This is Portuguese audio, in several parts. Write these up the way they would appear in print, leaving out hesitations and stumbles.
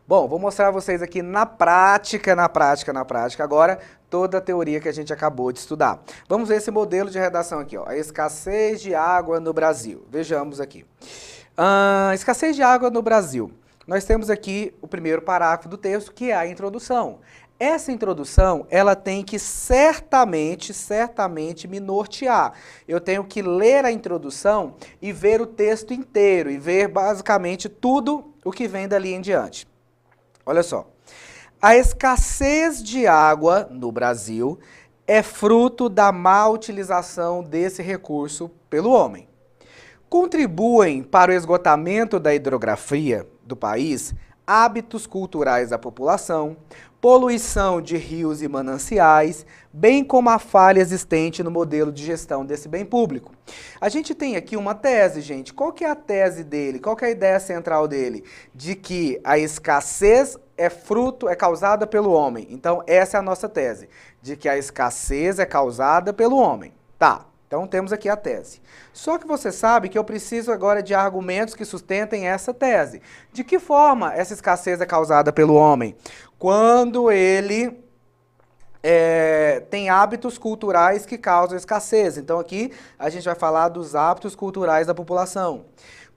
Bom, vou mostrar a vocês aqui na prática, agora, toda a teoria que a gente acabou de estudar. Vamos ver esse modelo de redação aqui, ó, a escassez de água no Brasil. Vejamos aqui. Escassez de água no Brasil. Nós temos aqui o primeiro parágrafo do texto, que é a introdução. Essa introdução, ela tem que certamente me nortear. Eu tenho que ler a introdução e ver o texto inteiro, e ver basicamente tudo o que vem dali em diante. Olha só, a escassez de água no Brasil é fruto da má utilização desse recurso pelo homem. Contribuem para o esgotamento da hidrografia do país hábitos culturais da população, poluição de rios e mananciais, bem como a falha existente no modelo de gestão desse bem público. A gente tem aqui uma tese, gente. Qual que é a tese dele? Qual que é a ideia central dele? De que a escassez é causada pelo homem. Então, essa é a nossa tese, de que a escassez é causada pelo homem. Tá. Então, temos aqui a tese. Só que você sabe que eu preciso agora de argumentos que sustentem essa tese. De que forma essa escassez é causada pelo homem? Quando ele tem hábitos culturais que causam escassez. Então, aqui a gente vai falar dos hábitos culturais da população.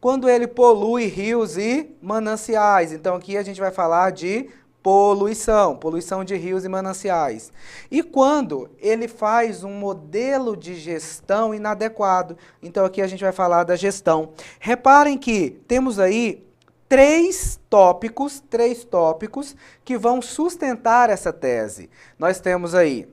Quando ele polui rios e mananciais. Então, aqui a gente vai falar de poluição de rios e mananciais. E quando ele faz um modelo de gestão inadequado, então aqui a gente vai falar da gestão. Reparem que temos aí três tópicos que vão sustentar essa tese. Nós temos aí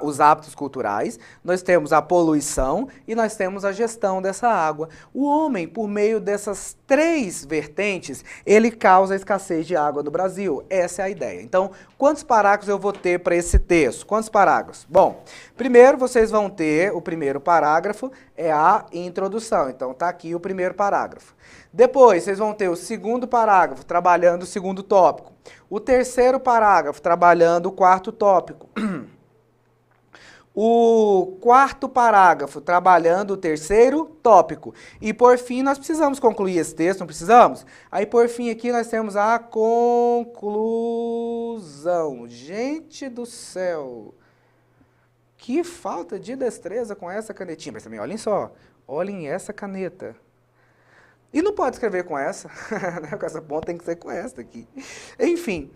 os hábitos culturais, nós temos a poluição e nós temos a gestão dessa água. O homem, por meio dessas três vertentes, ele causa a escassez de água no Brasil. Essa é a ideia. Então, quantos parágrafos eu vou ter para esse texto? Quantos parágrafos? Bom, primeiro vocês vão ter, o primeiro parágrafo é a introdução. Então, tá aqui o primeiro parágrafo. Depois, vocês vão ter o segundo parágrafo, trabalhando o segundo tópico. O terceiro parágrafo, trabalhando o quarto tópico. O quarto parágrafo, trabalhando o terceiro tópico. E, por fim, nós precisamos concluir esse texto, não precisamos? Aí, por fim, aqui nós temos a conclusão. Gente do céu! Que falta de destreza com essa canetinha. Mas também, olhem só, olhem essa caneta. E não pode escrever com essa, com essa ponta tem que ser com essa aqui. Enfim,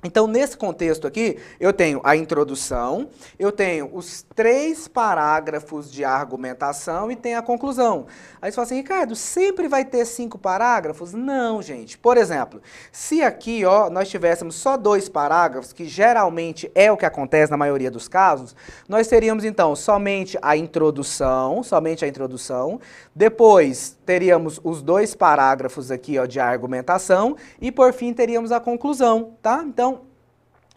então, nesse contexto aqui, eu tenho a introdução, eu tenho os três parágrafos de argumentação e tenho a conclusão. Aí você fala assim, Ricardo, sempre vai ter 5 parágrafos? Não, gente. Por exemplo, se aqui nós tivéssemos só 2 parágrafos, que geralmente é o que acontece na maioria dos casos, nós teríamos, então, somente a introdução, depois teríamos os 2 parágrafos aqui de argumentação e, por fim, teríamos a conclusão, tá? Então,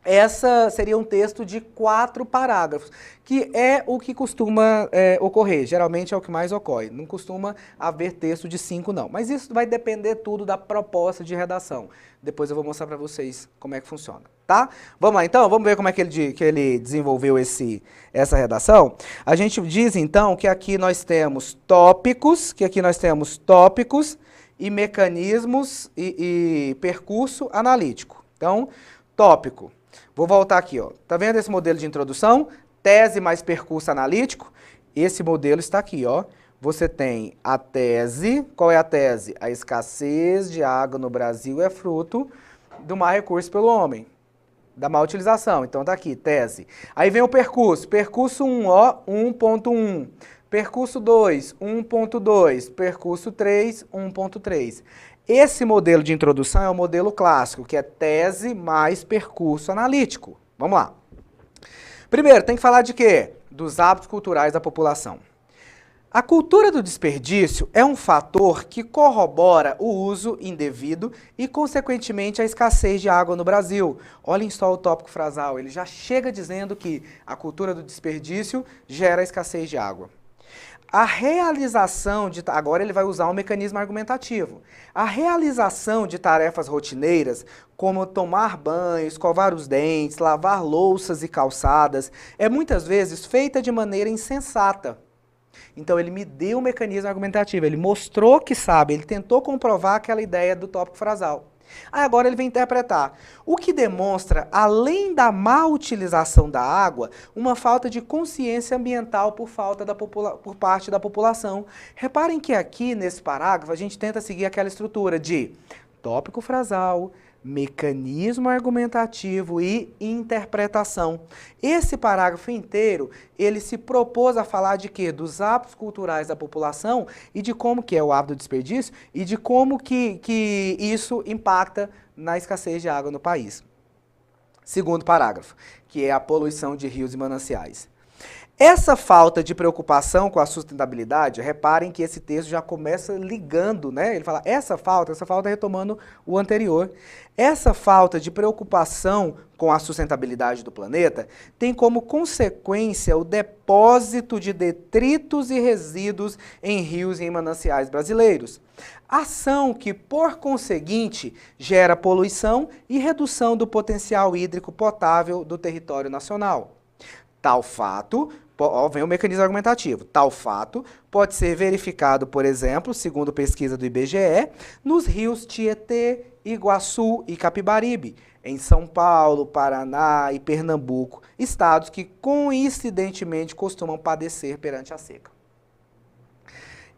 essa seria um texto de 4 parágrafos, que é o que costuma ocorrer, geralmente é o que mais ocorre, não costuma haver texto de 5 não, mas isso vai depender tudo da proposta de redação, depois eu vou mostrar para vocês como é que funciona, tá? Vamos lá então, vamos ver como é que ele desenvolveu essa redação. A gente diz então que aqui nós temos tópicos, e mecanismos e percurso analítico. Então, tópico. Vou voltar aqui, ó. Tá vendo esse modelo de introdução? Tese mais percurso analítico. Esse modelo está aqui, ó. Você tem a tese. Qual é a tese? A escassez de água no Brasil é fruto do mau recurso pelo homem, da má utilização. Então tá aqui, tese. Aí vem o percurso. Percurso 1, 1.1. Percurso 2, 1.2. Percurso 3, 1.3. Esse modelo de introdução é o modelo clássico, que é tese mais percurso analítico. Vamos lá. Primeiro, tem que falar de quê? Dos hábitos culturais da população. A cultura do desperdício é um fator que corrobora o uso indevido e, consequentemente, a escassez de água no Brasil. Olhem só o tópico frasal, ele já chega dizendo que a cultura do desperdício gera escassez de água. A realização de... Agora ele vai usar um mecanismo argumentativo. A realização de tarefas rotineiras, como tomar banho, escovar os dentes, lavar louças e calçadas, é muitas vezes feita de maneira insensata. Então ele me deu um mecanismo argumentativo, ele mostrou que sabe, ele tentou comprovar aquela ideia do tópico frasal. Aí agora ele vem interpretar, o que demonstra, além da má utilização da água, uma falta de consciência ambiental por parte da população. Reparem que aqui nesse parágrafo a gente tenta seguir aquela estrutura de tópico frasal, mecanismo argumentativo e interpretação. Esse parágrafo inteiro, ele se propôs a falar de quê? Dos hábitos culturais da população e de como que é o hábito do desperdício e de como que isso impacta na escassez de água no país. Segundo parágrafo, que é a poluição de rios e mananciais. Essa falta de preocupação com a sustentabilidade, reparem que esse texto já começa ligando, né? Ele fala, essa falta retomando o anterior. Essa falta de preocupação com a sustentabilidade do planeta tem como consequência o depósito de detritos e resíduos em rios e em mananciais brasileiros. Ação que, por conseguinte, gera poluição e redução do potencial hídrico potável do território nacional. Tal fato, vem o mecanismo argumentativo, tal fato pode ser verificado, por exemplo, segundo pesquisa do IBGE, nos rios Tietê, Iguaçu e Capibaribe, em São Paulo, Paraná e Pernambuco, estados que coincidentemente costumam padecer perante a seca.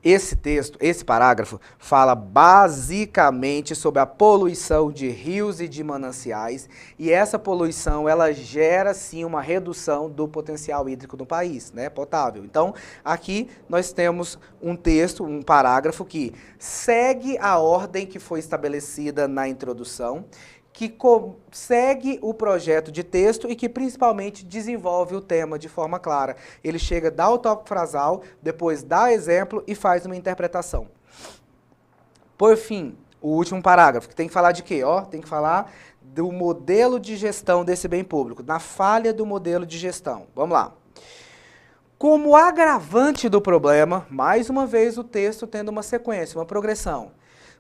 Esse texto, esse parágrafo, fala basicamente sobre a poluição de rios e de mananciais, e essa poluição, ela gera sim uma redução do potencial hídrico do país, né, potável. Então, aqui nós temos um texto, um parágrafo que segue a ordem que foi estabelecida na introdução, que segue o projeto de texto e que principalmente desenvolve o tema de forma clara. Ele chega, dá o tópico frasal, depois dá exemplo e faz uma interpretação. Por fim, o último parágrafo, que tem que falar de quê? Tem que falar do modelo de gestão desse bem público, na falha do modelo de gestão. Vamos lá. Como agravante do problema, mais uma vez o texto tendo uma sequência, uma progressão.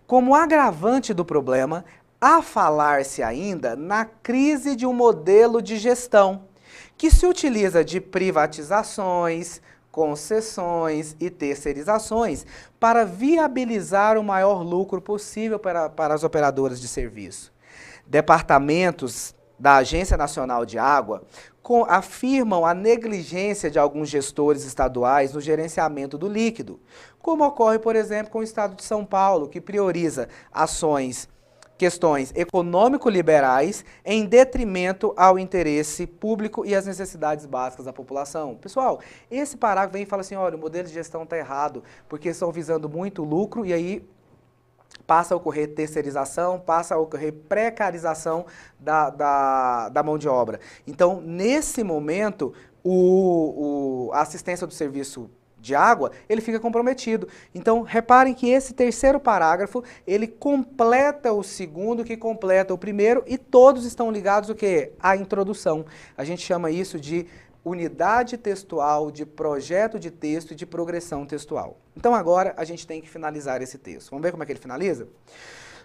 Como agravante do problema, a falar-se ainda na crise de um modelo de gestão, que se utiliza de privatizações, concessões e terceirizações para viabilizar o maior lucro possível para as operadoras de serviço. Departamentos da Agência Nacional de Água afirmam a negligência de alguns gestores estaduais no gerenciamento do líquido, como ocorre, por exemplo, com o Estado de São Paulo, que prioriza questões econômico-liberais em detrimento ao interesse público e às necessidades básicas da população. Pessoal, esse parágrafo vem e fala assim, olha, o modelo de gestão está errado, porque estão visando muito lucro e aí passa a ocorrer terceirização, passa a ocorrer precarização da mão de obra. Então, nesse momento, a assistência do serviço de água, ele fica comprometido. Então, reparem que esse terceiro parágrafo, ele completa o segundo, que completa o primeiro, e todos estão ligados o quê? À introdução. A gente chama isso de unidade textual, de projeto de texto e de progressão textual. Então, agora, a gente tem que finalizar esse texto. Vamos ver como é que ele finaliza?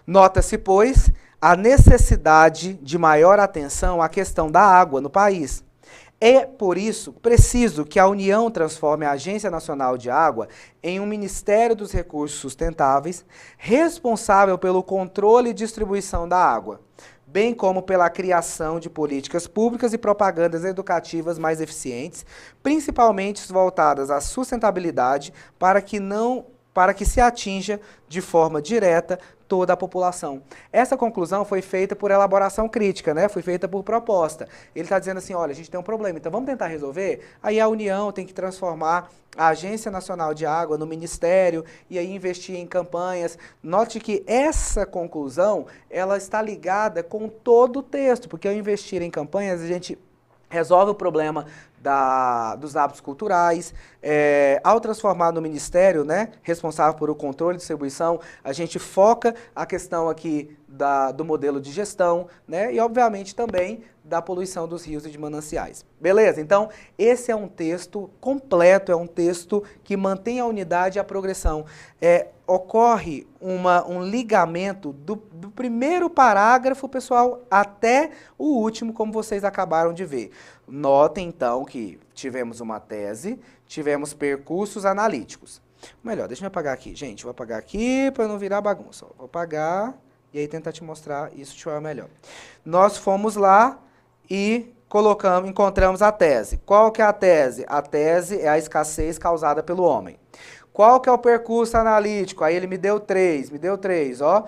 Nota-se, pois, a necessidade de maior atenção à questão da água no país. É, por isso, preciso que a União transforme a Agência Nacional de Água em um Ministério dos Recursos Sustentáveis, responsável pelo controle e distribuição da água, bem como pela criação de políticas públicas e propagandas educativas mais eficientes, principalmente voltadas à sustentabilidade, para que se atinja de forma direta toda a população. Essa conclusão foi feita por elaboração crítica, né? Foi feita por proposta. Ele está dizendo assim, olha, a gente tem um problema, então vamos tentar resolver? Aí a União tem que transformar a Agência Nacional de Água no Ministério e aí investir em campanhas. Note que essa conclusão, ela está ligada com todo o texto, porque ao investir em campanhas, a gente resolve o problema dos hábitos culturais. Ao transformar no Ministério, né, responsável por o controle e distribuição, a gente foca a questão aqui do modelo de gestão, né, e obviamente também da poluição dos rios e de mananciais. Beleza? Então, esse é um texto completo, é um texto que mantém a unidade e a progressão. Ocorre um ligamento do primeiro parágrafo, pessoal, até o último, como vocês acabaram de ver. Notem, então, que tivemos uma tese, tivemos percursos analíticos. Melhor, deixa eu apagar aqui. Gente, vou apagar aqui para não virar bagunça. Vou apagar e aí tentar te mostrar isso de forma melhor. Nós fomos lá e encontramos a tese. Qual que é a tese? A tese é a escassez causada pelo homem. Qual que é o percurso analítico? Aí ele me deu três, ó.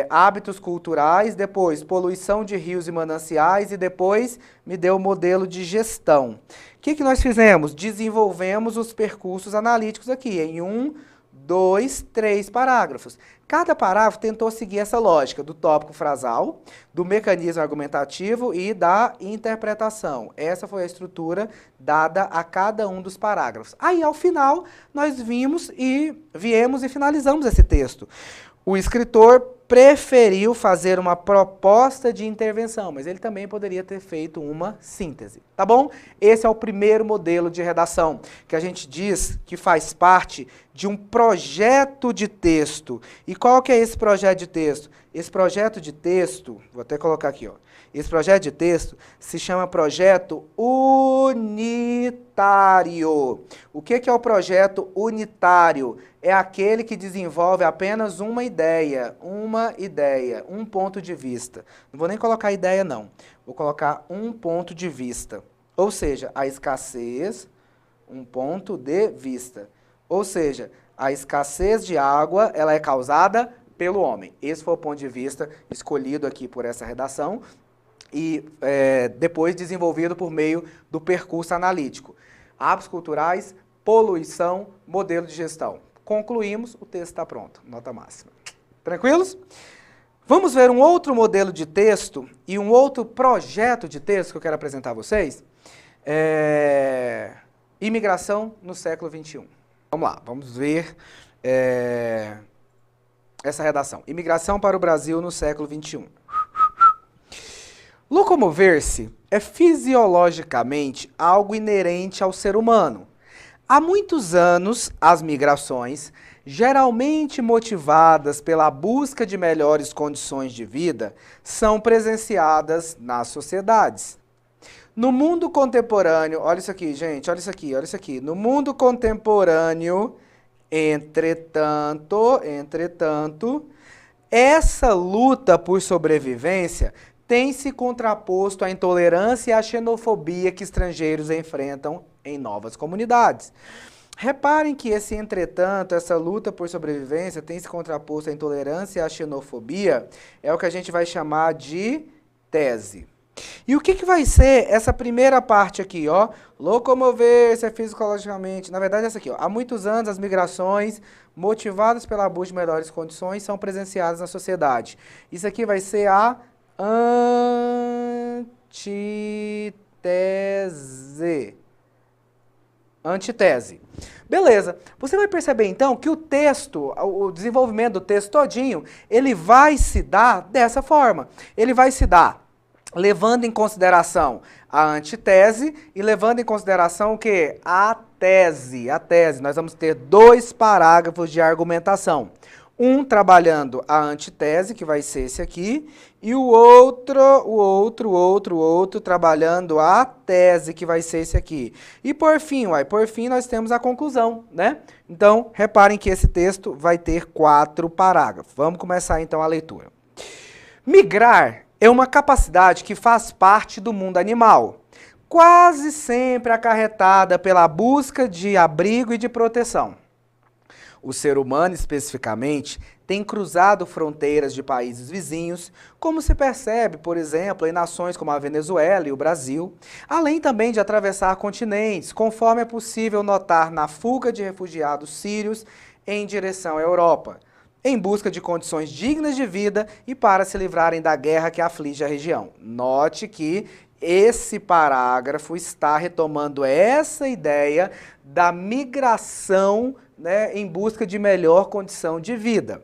Hábitos culturais, depois poluição de rios e mananciais e depois me deu o modelo de gestão. O que nós fizemos? Desenvolvemos os percursos analíticos aqui em 1, 2, 3 parágrafos. Cada parágrafo tentou seguir essa lógica do tópico frasal, do mecanismo argumentativo e da interpretação. Essa foi a estrutura dada a cada um dos parágrafos. Aí, ao final, nós viemos e finalizamos esse texto. O escritor preferiu fazer uma proposta de intervenção, mas ele também poderia ter feito uma síntese, tá bom? Esse é o primeiro modelo de redação, que a gente diz que faz parte de um projeto de texto. E qual que é esse projeto de texto? Esse projeto de texto, vou até colocar aqui, ó. Esse projeto de texto se chama projeto unitário. O que é o projeto unitário? É aquele que desenvolve apenas uma ideia, um ponto de vista. Não vou nem colocar ideia, não. Vou colocar um ponto de vista. Ou seja, a escassez, um ponto de vista. Ou seja, a escassez de água, ela é causada pelo homem. Esse foi o ponto de vista escolhido aqui por essa redação e depois desenvolvido por meio do percurso analítico. Hábitos culturais, poluição, modelo de gestão. Concluímos, o texto está pronto, nota máxima. Tranquilos? Vamos ver um outro modelo de texto e um outro projeto de texto que eu quero apresentar a vocês. Imigração no século XXI. Vamos lá, vamos ver essa redação. Imigração para o Brasil no século XXI. Locomover-se é fisiologicamente algo inerente ao ser humano. Há muitos anos, as migrações, geralmente motivadas pela busca de melhores condições de vida, são presenciadas nas sociedades. No mundo contemporâneo, olha isso aqui, gente, olha isso aqui. No mundo contemporâneo, entretanto, essa luta por sobrevivência tem se contraposto à intolerância e à xenofobia que estrangeiros enfrentam em novas comunidades. Reparem que entretanto, essa luta por sobrevivência tem se contraposto à intolerância e à xenofobia, é o que a gente vai chamar de tese. E o que vai ser essa primeira parte aqui, ó? Locomover-se fisiologicamente. Na verdade, essa aqui, ó. Há muitos anos, as migrações, motivadas pela busca de melhores condições, são presenciadas na sociedade. Isso aqui vai ser a antitese. Beleza. Você vai perceber, então, que o texto, o desenvolvimento do texto todinho, ele vai se dar dessa forma. Ele vai se dar levando em consideração a antitese e levando em consideração o quê? A tese. Nós vamos ter 2 parágrafos de argumentação. Um trabalhando a antitese, que vai ser esse aqui, e o outro trabalhando a tese, que vai ser esse aqui. E por fim, nós temos a conclusão, né? Então, reparem que esse texto vai ter 4 parágrafos. Vamos começar então a leitura. Migrar é uma capacidade que faz parte do mundo animal, quase sempre acarretada pela busca de abrigo e de proteção. O ser humano, especificamente, tem cruzado fronteiras de países vizinhos, como se percebe, por exemplo, em nações como a Venezuela e o Brasil, além também de atravessar continentes, conforme é possível notar na fuga de refugiados sírios em direção à Europa, em busca de condições dignas de vida e para se livrarem da guerra que aflige a região. Note que esse parágrafo está retomando essa ideia da migração, né, em busca de melhor condição de vida.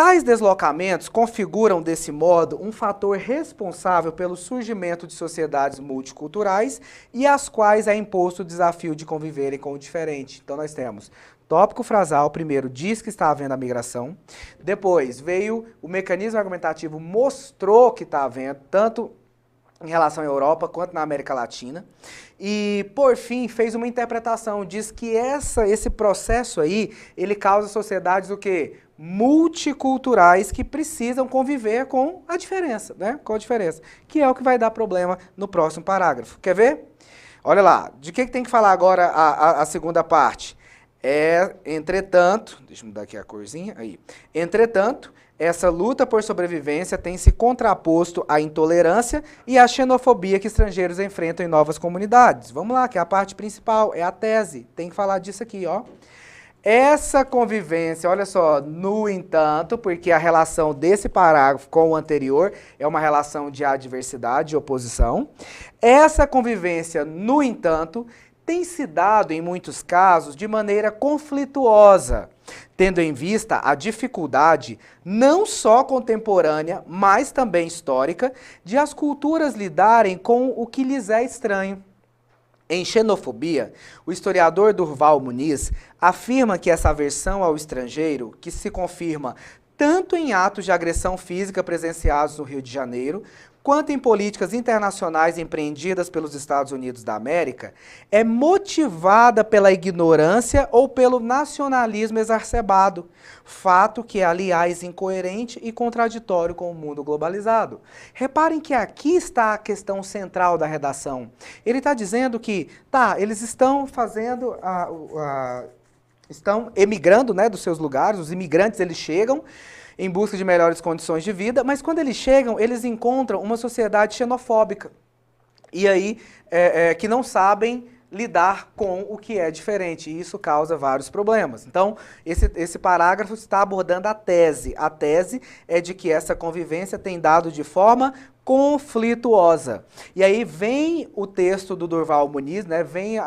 Tais deslocamentos configuram, desse modo, um fator responsável pelo surgimento de sociedades multiculturais e às quais é imposto o desafio de conviverem com o diferente. Então nós temos tópico frasal, primeiro diz que está havendo a migração, depois veio o mecanismo argumentativo, mostrou que está havendo, tanto em relação à Europa quanto na América Latina, e por fim fez uma interpretação, diz que esse processo aí, ele causa sociedades o quê? Multiculturais que precisam conviver com a diferença, né? Com a diferença, que é o que vai dar problema no próximo parágrafo. Quer ver? Olha lá, de que tem que falar agora a segunda parte? Entretanto, deixa eu mudar aqui a corzinha, aí. Entretanto, essa luta por sobrevivência tem se contraposto à intolerância e à xenofobia que estrangeiros enfrentam em novas comunidades. Vamos lá, que é a parte principal, é a tese. Tem que falar disso aqui, ó. Essa convivência, olha só, no entanto, porque a relação desse parágrafo com o anterior é uma relação de adversidade e oposição. Essa convivência, no entanto, tem se dado, em muitos casos, de maneira conflituosa, tendo em vista a dificuldade, não só contemporânea, mas também histórica, de as culturas lidarem com o que lhes é estranho. Em Xenofobia, o historiador Durval Muniz afirma que essa aversão ao estrangeiro, que se confirma tanto em atos de agressão física presenciados no Rio de Janeiro, quanto em políticas internacionais empreendidas pelos Estados Unidos da América, é motivada pela ignorância ou pelo nacionalismo exacerbado, fato que é, aliás, incoerente e contraditório com o mundo globalizado. Reparem que aqui está a questão central da redação. Ele está dizendo que, eles estão fazendo estão emigrando, né, dos seus lugares, os imigrantes eles chegam em busca de melhores condições de vida, mas quando eles chegam, eles encontram uma sociedade xenofóbica, e aí que não sabem lidar com o que é diferente, e isso causa vários problemas. Então, esse parágrafo está abordando a tese. A tese é de que essa convivência tem dado de forma conflituosa. E aí vem o texto do Durval Muniz, né, vem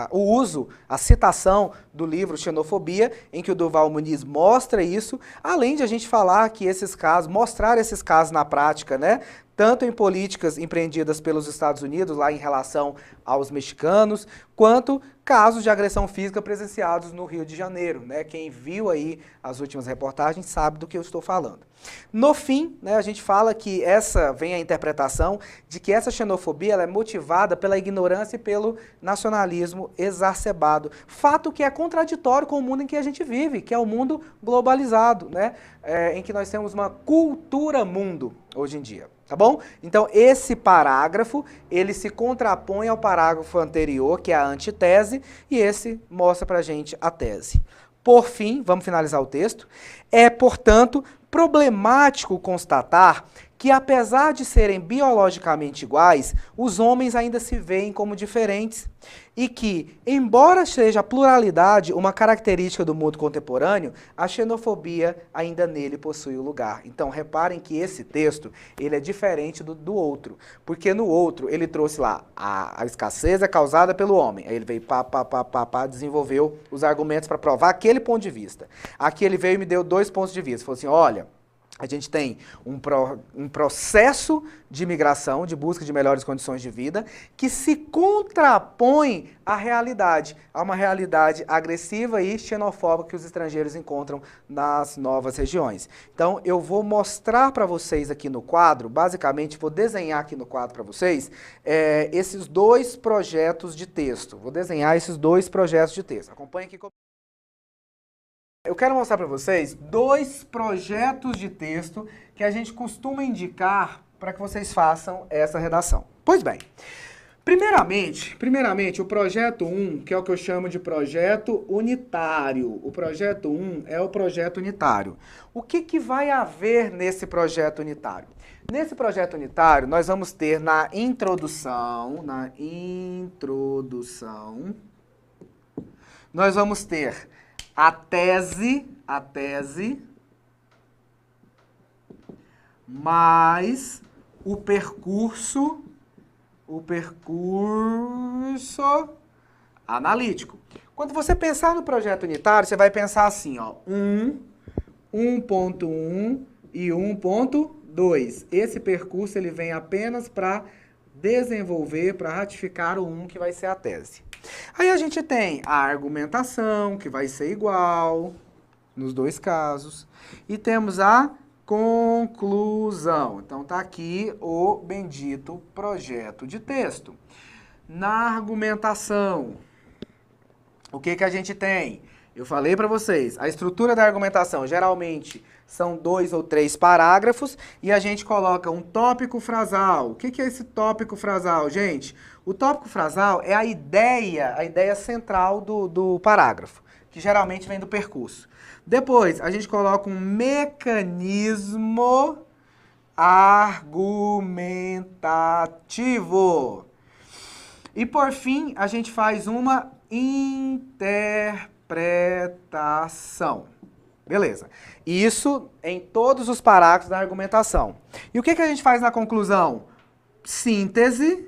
o uso, a citação do livro Xenofobia, em que o Durval Muniz mostra isso, além de a gente falar que esses casos, mostrar esses casos na prática, né, tanto em políticas empreendidas pelos Estados Unidos, lá em relação aos mexicanos, quanto casos de agressão física presenciados no Rio de Janeiro, né? Quem viu aí as últimas reportagens sabe do que eu estou falando. No fim, né, a gente fala que vem a interpretação de que essa xenofobia ela é motivada pela ignorância e pelo nacionalismo exacerbado. Fato que é contraditório com o mundo em que a gente vive, que é o mundo globalizado, né? Em que nós temos uma cultura mundo hoje em dia. Tá bom? Então, esse parágrafo, ele se contrapõe ao parágrafo anterior, que é a antitese, e esse mostra pra gente a tese. Por fim, vamos finalizar o texto, é, portanto, problemático constatar que, apesar de serem biologicamente iguais, os homens ainda se veem como diferentes e que, embora seja a pluralidade uma característica do mundo contemporâneo, a xenofobia ainda nele possui o lugar. Então, reparem que esse texto ele é diferente do outro, porque no outro ele trouxe lá a escassez é causada pelo homem, aí ele veio desenvolveu os argumentos para provar aquele ponto de vista. Aqui ele veio e me deu 2 pontos de vista, falou assim, olha, a gente tem um processo de migração, de busca de melhores condições de vida, que se contrapõe à realidade, a uma realidade agressiva e xenofóbica que os estrangeiros encontram nas novas regiões. Então, eu vou mostrar para vocês aqui no quadro, basicamente, vou desenhar aqui no quadro para vocês, esses 2 projetos de texto. Vou desenhar esses 2 projetos de texto. Acompanhe aqui comigo. Eu quero mostrar para vocês 2 projetos de texto que a gente costuma indicar para que vocês façam essa redação. Pois bem, primeiramente o projeto 1, que é o que eu chamo de projeto unitário. O projeto 1 é o projeto unitário. O que vai haver nesse projeto unitário? Nesse projeto unitário, nós vamos ter na introdução, nós vamos ter a tese mais o percurso analítico. Quando você pensar no projeto unitário, você vai pensar assim, ó, 1, 1.1 e 1.2. Esse percurso ele vem apenas para desenvolver, para ratificar o 1 que vai ser a tese. Aí a gente tem a argumentação, que vai ser igual nos dois casos, e temos a conclusão. Então tá aqui o bendito projeto de texto. Na argumentação, o que a gente tem? Eu falei para vocês, a estrutura da argumentação geralmente são 2 ou 3 parágrafos e a gente coloca um tópico frasal. O que é esse tópico frasal, gente? O tópico frasal é a ideia central do parágrafo, que geralmente vem do percurso. Depois, a gente coloca um mecanismo argumentativo. E por fim, a gente faz uma interpretação. Beleza. Isso em todos os parágrafos da argumentação. E o que a gente faz na conclusão? Síntese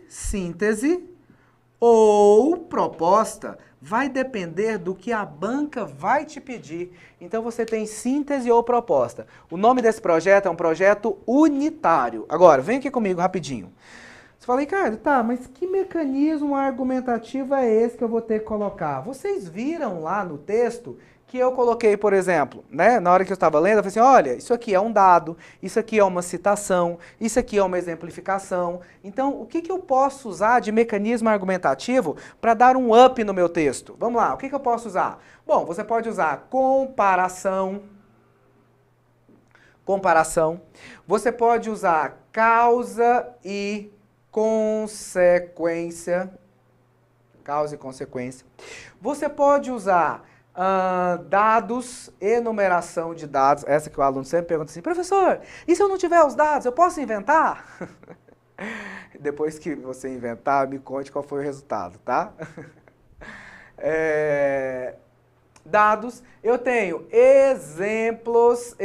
ou proposta. Vai depender do que a banca vai te pedir. Então você tem síntese ou proposta. O nome desse projeto é um projeto unitário. Agora, vem aqui comigo rapidinho. Você fala, Ricardo, tá, mas que mecanismo argumentativo é esse que eu vou ter que colocar? Vocês viram lá no texto que eu coloquei, por exemplo, né, na hora que eu estava lendo, eu falei assim, olha, isso aqui é um dado, isso aqui é uma citação, isso aqui é uma exemplificação. Então, o que eu posso usar de mecanismo argumentativo para dar um up no meu texto? Vamos lá, o que eu posso usar? Bom, você pode usar comparação. Você pode usar causa e consequência. Você pode usar dados, enumeração de dados. Essa que o aluno sempre pergunta assim, professor, e se eu não tiver os dados, eu posso inventar? Depois que você inventar, me conte qual foi o resultado, tá? Dados, eu tenho exemplos,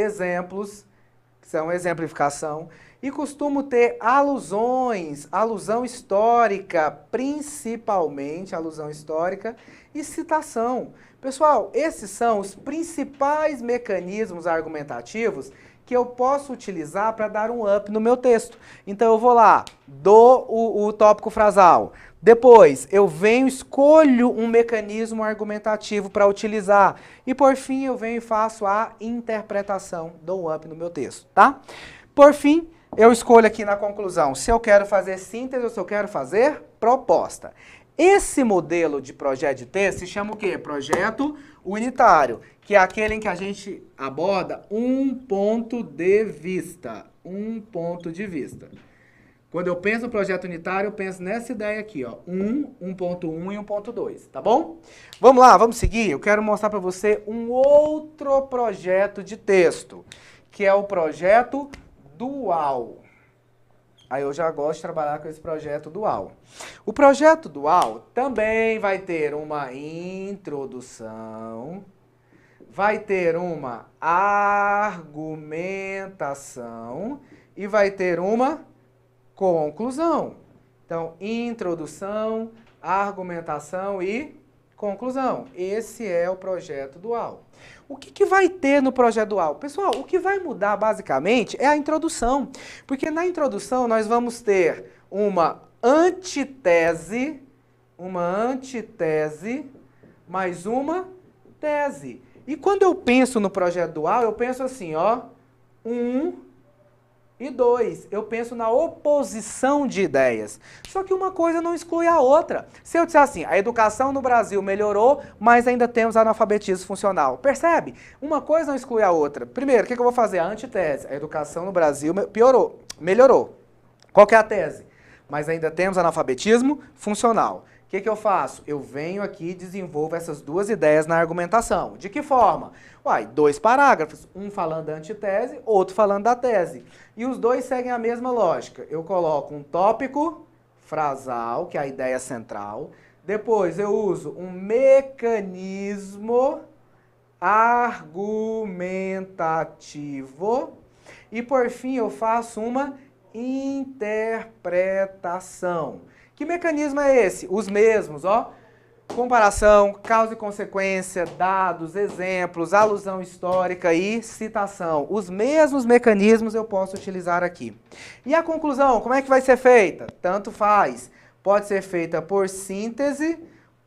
que são exemplificação, e costumo ter alusões, alusão histórica, principalmente alusão histórica e citação. Pessoal, esses são os principais mecanismos argumentativos que eu posso utilizar para dar um up no meu texto. Então eu vou lá, dou o tópico frasal. Depois, eu venho, escolho um mecanismo argumentativo para utilizar. E por fim, eu venho e faço a interpretação, dou um up no meu texto, tá? Por fim, eu escolho aqui na conclusão se eu quero fazer síntese ou se eu quero fazer proposta. Esse modelo de projeto de texto se chama o quê? Projeto unitário, que é aquele em que a gente aborda um ponto de vista. Quando eu penso no projeto unitário, eu penso nessa ideia aqui, ó, 1.1 e 1.2, tá bom? Vamos lá, vamos seguir? Eu quero mostrar para você um outro projeto de texto, que é o projeto dual. Aí eu já gosto de trabalhar com esse projeto dual. O projeto dual também vai ter uma introdução, vai ter uma argumentação e vai ter uma conclusão. Então, introdução, argumentação e conclusão. Esse é o projeto dual. O que vai ter no projeto dual? Pessoal, o que vai mudar basicamente é a introdução. Porque na introdução nós vamos ter uma antitese, mais uma tese. E quando eu penso no projeto dual, eu penso assim, ó, 1 e 2, eu penso na oposição de ideias. Só que uma coisa não exclui a outra. Se eu disser assim, a educação no Brasil melhorou, mas ainda temos analfabetismo funcional. Percebe? Uma coisa não exclui a outra. Primeiro, o que eu vou fazer? A antitese. A educação no Brasil melhorou. Qual que é a tese? Mas ainda temos analfabetismo funcional. O que eu faço? Eu venho aqui e desenvolvo essas duas ideias na argumentação. De que forma? Uai, 2 parágrafos, um falando da antitese, outro falando da tese. E os dois seguem a mesma lógica. Eu coloco um tópico frasal, que é a ideia central. Depois eu uso um mecanismo argumentativo. E por fim eu faço uma interpretação. Que mecanismo é esse? Os mesmos, ó. comparação, causa e consequência, dados, exemplos, alusão histórica e citação. Os mesmos mecanismos eu posso utilizar aqui. E a conclusão, como é que vai ser feita? Tanto faz. Pode ser feita por síntese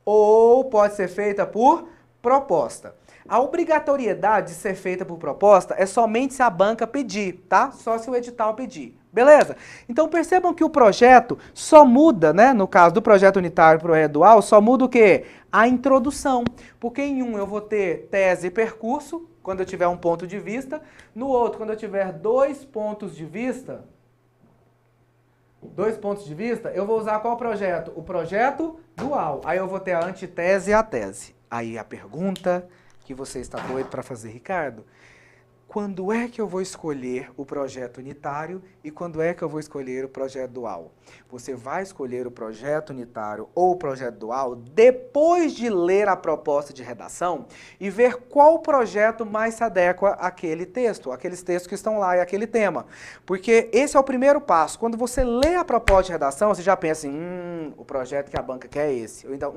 ou pode ser feita por proposta. A obrigatoriedade de ser feita por proposta é somente se a banca pedir, tá? Só se o edital pedir. Beleza? Então percebam que o projeto só muda, né? No caso do projeto unitário para o projeto dual, só muda o quê? A introdução. Porque em um eu vou ter tese e percurso, quando eu tiver um ponto de vista. No outro, quando eu tiver dois pontos de vista, eu vou usar qual projeto? O projeto dual. Aí eu vou ter a antitese e a tese. Aí a pergunta que você está doido para fazer, Ricardo: quando é que eu vou escolher o projeto unitário e quando é que eu vou escolher o projeto dual? Você vai escolher o projeto unitário ou o projeto dual depois de ler a proposta de redação e ver qual projeto mais se adequa àquele texto, aqueles textos que estão lá e aquele tema. Porque esse é o primeiro passo. Quando você lê a proposta de redação, você já pensa assim, o projeto que a banca quer é esse. Ou então,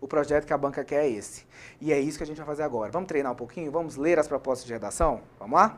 o projeto que a banca quer é esse. E é isso que a gente vai fazer agora. Vamos treinar um pouquinho? Vamos ler as propostas de redação? Vamos lá?